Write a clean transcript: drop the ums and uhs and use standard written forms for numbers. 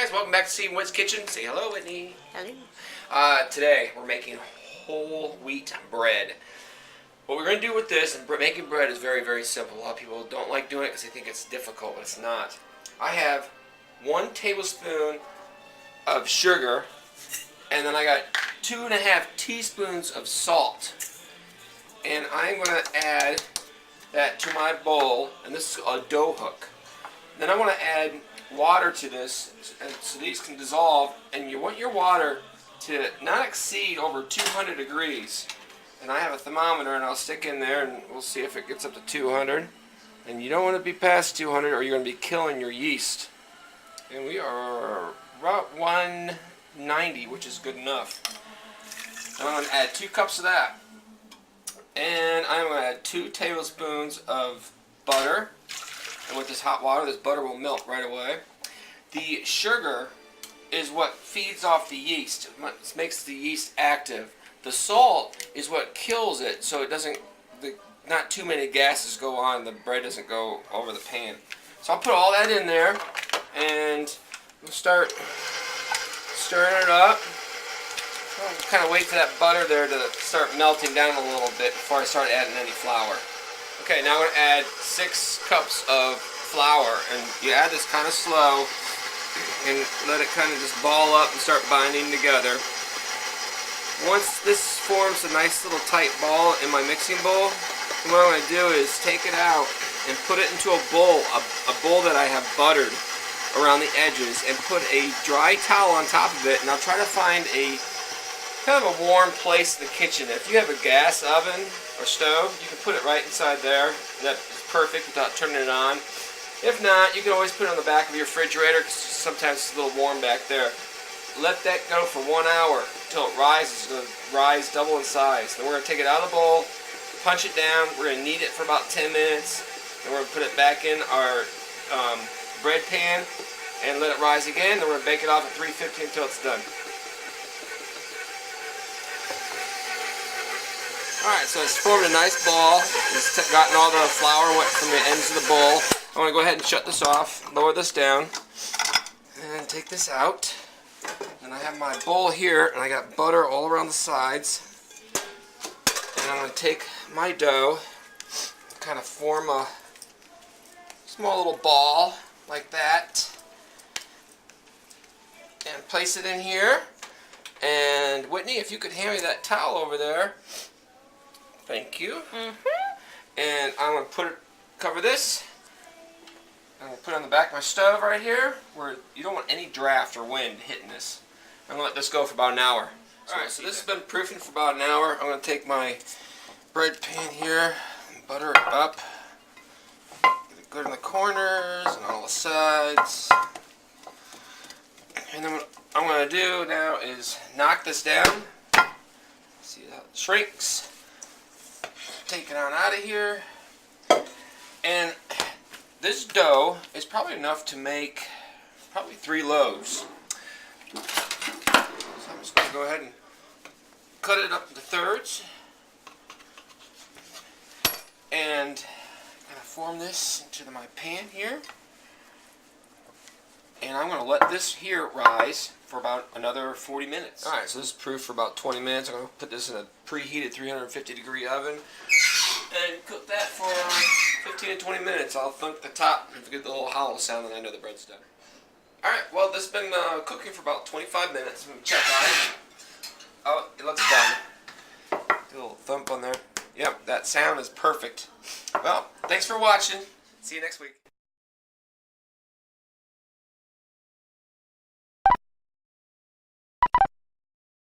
guys, welcome back to Steve Whit's Kitchen. Say hello, Whitney. Hello. Today we're making whole wheat bread. What we're going to do with this, and making bread is very, very simple. A lot of people don't like doing it because they think it's difficult, but it's not. I have 1 tablespoon of sugar, and then I got 2.5 teaspoons of salt. And I'm going to add that to my bowl, and this is a dough hook. Then I want to add water to this, so these can dissolve, and you want your water to not exceed over 200 degrees. And I have a thermometer, and I'll stick in there, and we'll see if it gets up to 200. And you don't want to be past 200, or you're going to be killing your yeast. And we are about 190, which is good enough. I'm going to add 2 cups of that. And I'm going to add 2 tablespoons of butter. And with this hot water, this butter will melt right away. The sugar is what feeds off the yeast. It makes the yeast active. The salt is what kills it, so it doesn't, not too many gases go on, the bread doesn't go over the pan. So I'll put all that in there, and we'll start stirring it up. I'll kind of wait for that butter there to start melting down a little bit before I start adding any flour. Okay, now I'm going to add 6 cups of flour, and you add this kind of slow and let it kind of just ball up and start binding together. Once this forms a nice little tight ball in my mixing bowl, what I'm going to do is take it out and put it into a bowl that I have buttered around the edges, and put a dry towel on top of it, and I'll try to find a kind of a warm place in the kitchen. If you have a gas oven or stove, you can put it right inside there. That's perfect without turning it on. If not, you can always put it on the back of your refrigerator, because sometimes it's a little warm back there. Let that go for 1 hour until it rises. It's going to rise double in size. Then we're going to take it out of the bowl, punch it down. We're going to knead it for about 10 minutes. Then we're going to put it back in our bread pan and let it rise again. Then we're going to bake it off at 350 until it's done. Alright, so it's formed a nice ball. It's gotten all the flour wet from the ends of the bowl. I'm going to go ahead and shut this off, lower this down, and take this out. And I have my bowl here, and I got butter all around the sides. And I'm going to take my dough, kind of form a small little ball like that, and place it in here. And Whitney, if you could hand me that towel over there. Thank you. And I'm going to cover this. I'm going to put it on the back of my stove right here, where you don't want any draft or wind hitting this. I'm going to let this go for about an hour. Alright, so this has been proofing for about an hour. I'm going to take my bread pan here and butter it up. Get it good in the corners and all the sides. And then what I'm going to do now is knock this down. See how it shrinks. Take it on out of here. And this dough is probably enough to make probably 3 loaves. So I'm just going to go ahead and cut it up into thirds. And I'm going to form this into my pan here. And I'm going to let this here rise for about another 40 minutes. Alright, so this is proof for about 20 minutes. I'm going to put this in a preheated 350 degree oven and cook that for 15 to 20 minutes. I'll thunk the top and get the little hollow sound, and I know the bread's done. Alright, well, this has been cooking for about 25 minutes. I'm going to check on it. Oh, it looks done. Do a little thump on there. Yep, that sound is perfect. Well, thanks for watching. See you next week.